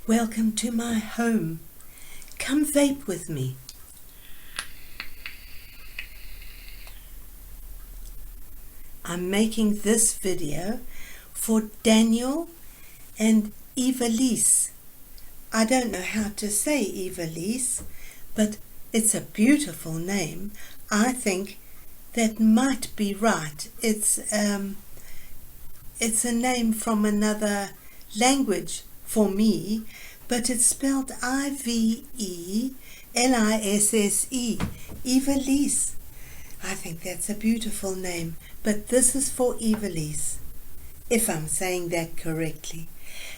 Welcome to my home. Come vape with me. I'm making this video for Daniel and Evelisse. I don't know how to say Evelisse, but it's a beautiful name. I think that might be right. It's a name from another language for me, but it's spelled I-V-E-L-I-S-S-E, Evelisse. I think that's a beautiful name, but this is for Evelisse, if I'm saying that correctly.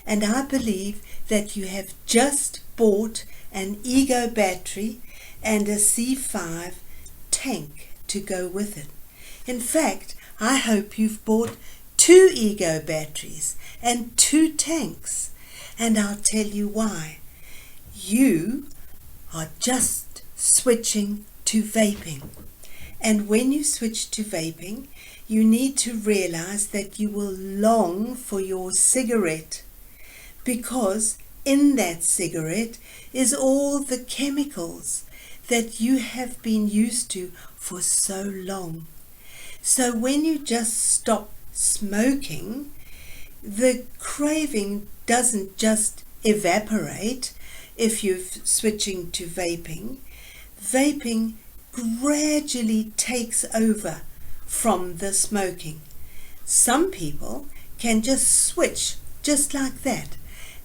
And I believe that you have just bought an Ego battery and a C5 tank to go with it. In fact, I hope you've bought 2 Ego batteries and 2 tanks. And I'll tell you why. You are just switching to vaping. And when you switch to vaping, you need to realize that you will long for your cigarette, because in that cigarette is all the chemicals that you have been used to for so long. So when you just stop smoking, the craving doesn't just evaporate if you're switching to vaping. Vaping gradually takes over from the smoking. Some people can just switch just like that.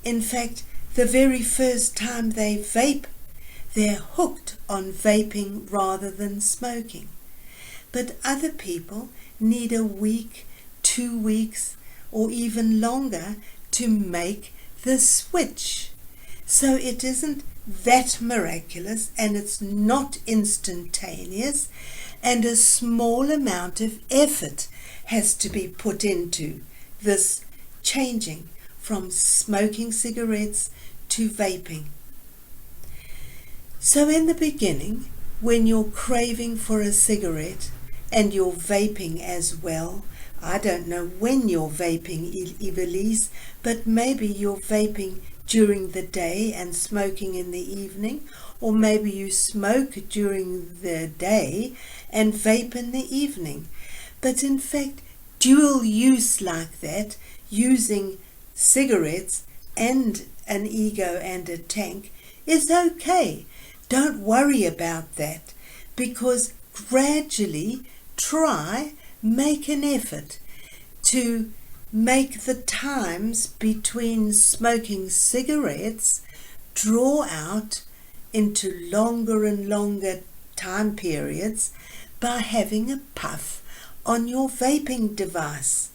In fact, the very first time they vape, they're hooked on vaping rather than smoking. But other people need a week, 2 weeks, or even longer to make the switch. So it isn't that miraculous, and it's not instantaneous, and a small amount of effort has to be put into this changing from smoking cigarettes to vaping. So in the beginning, when you're craving for a cigarette and you're vaping as well, I don't know when you're vaping, Evelisse, but maybe you're vaping during the day and smoking in the evening, or maybe you smoke during the day and vape in the evening. But in fact, dual use like that, using cigarettes and an Ego and a tank, is okay. Don't worry about that, because gradually make an effort to make the times between smoking cigarettes draw out into longer and longer time periods by having a puff on your vaping device.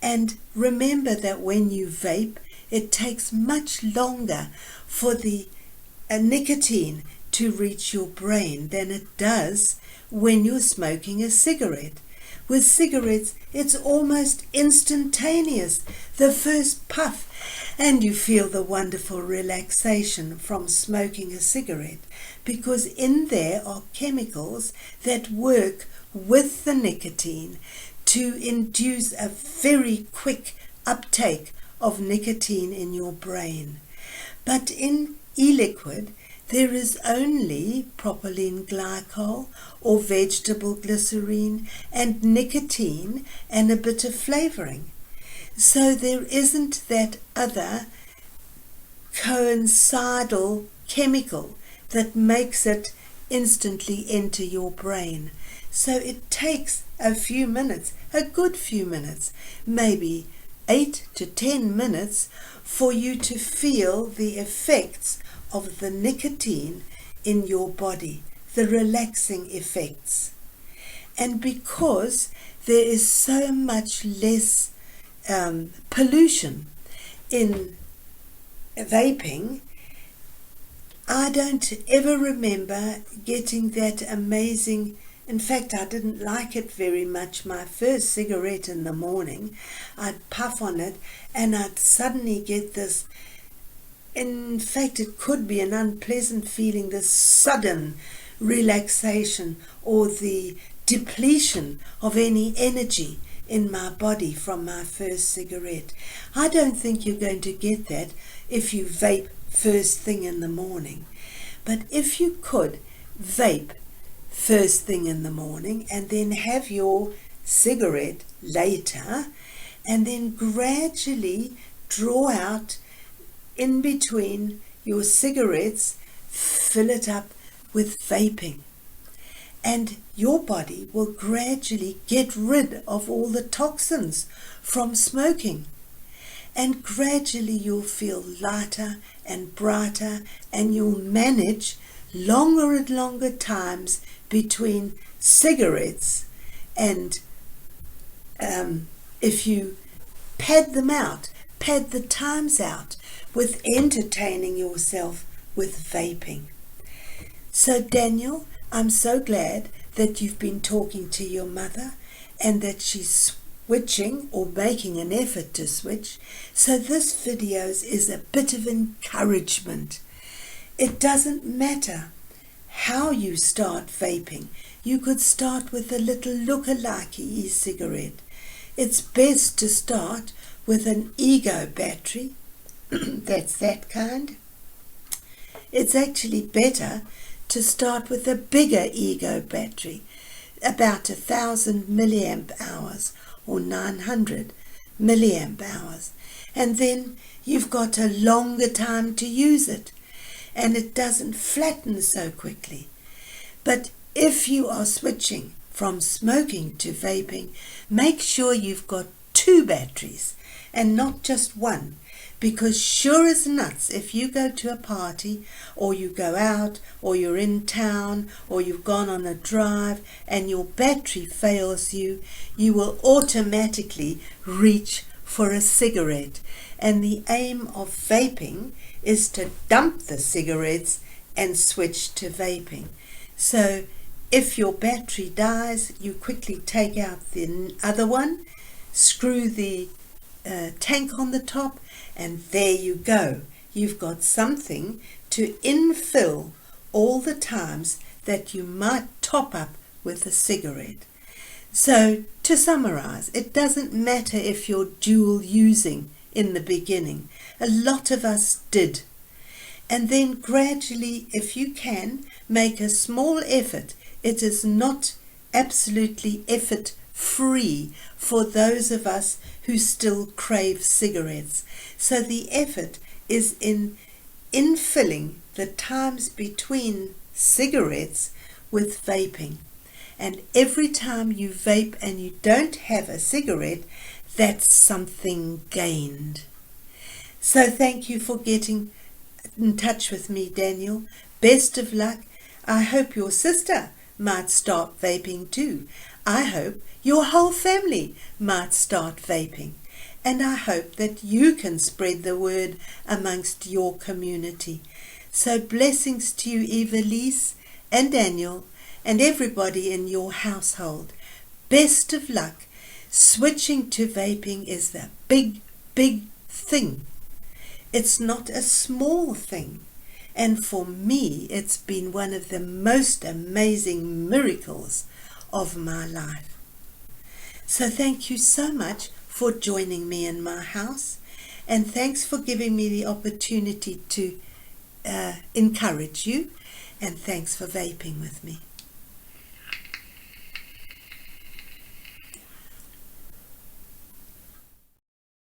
And remember that when you vape, it takes much longer for the nicotine to reach your brain than it does when you're smoking a cigarette. With cigarettes, it's almost instantaneous, the first puff, and you feel the wonderful relaxation from smoking a cigarette, because in there are chemicals that work with the nicotine to induce a very quick uptake of nicotine in your brain. But in e-liquid, there is only propylene glycol or vegetable glycerine and nicotine and a bit of flavoring. So there isn't that other coincidental chemical that makes it instantly enter your brain. So it takes a few minutes, a good few minutes, maybe 8 to 10 minutes, for you to feel the effects of the nicotine in your body, the relaxing effects. And because there is so much less pollution in vaping, I don't ever remember getting that amazing. In fact, I didn't like it very much. My first cigarette in the morning, I'd puff on it and I'd suddenly get this, in fact, it could be an unpleasant feeling, this sudden relaxation or the depletion of any energy in my body from my first cigarette. I don't think you're going to get that if you vape first thing in the morning. But if you could vape first thing in the morning and then have your cigarette later, and then gradually draw out in between your cigarettes, fill it up with vaping. And your body will gradually get rid of all the toxins from smoking. And gradually you'll feel lighter and brighter, and you'll manage longer and longer times between cigarettes. And if you pad the times out with entertaining yourself with vaping. So Daniel, I'm so glad that you've been talking to your mother and that she's switching or making an effort to switch. So this video is a bit of encouragement. It doesn't matter how you start vaping. You could start with a little look-alike e-cigarette. It's best to start with an ego battery. That's that kind. It's actually better to start with a bigger ego battery, about 1,000 milliamp hours or 900 milliamp hours. And then you've got a longer time to use it, and it doesn't flatten so quickly. But if you are switching from smoking to vaping, make sure you've got 2 batteries and not just one, because sure as nuts, if you go to a party or you go out or you're in town or you've gone on a drive and your battery fails you, you will automatically reach for a cigarette. And the aim of vaping is to dump the cigarettes and switch to vaping. So if your battery dies, you quickly take out the other one, screw the tank on the top, and there you go. You've got something to infill all the times that you might top up with a cigarette. So to summarize, it doesn't matter if you're dual using in the beginning. A lot of us did. And then gradually, if you can, make a small effort. It is not absolutely effort free for those of us who still crave cigarettes. So the effort is in infilling the times between cigarettes with vaping. And every time you vape and you don't have a cigarette, that's something gained. So thank you for getting in touch with me, Daniel. Best of luck. I hope your sister might start vaping too. I hope your whole family might start vaping. And I hope that you can spread the word amongst your community. So blessings to you, Evelisse and Daniel, and everybody in your household. Best of luck. Switching to vaping is the big, big thing. It's not a small thing. And for me, it's been one of the most amazing miracles of my life. So thank you so much for joining me in my house, and thanks for giving me the opportunity to encourage you, and thanks for vaping with me.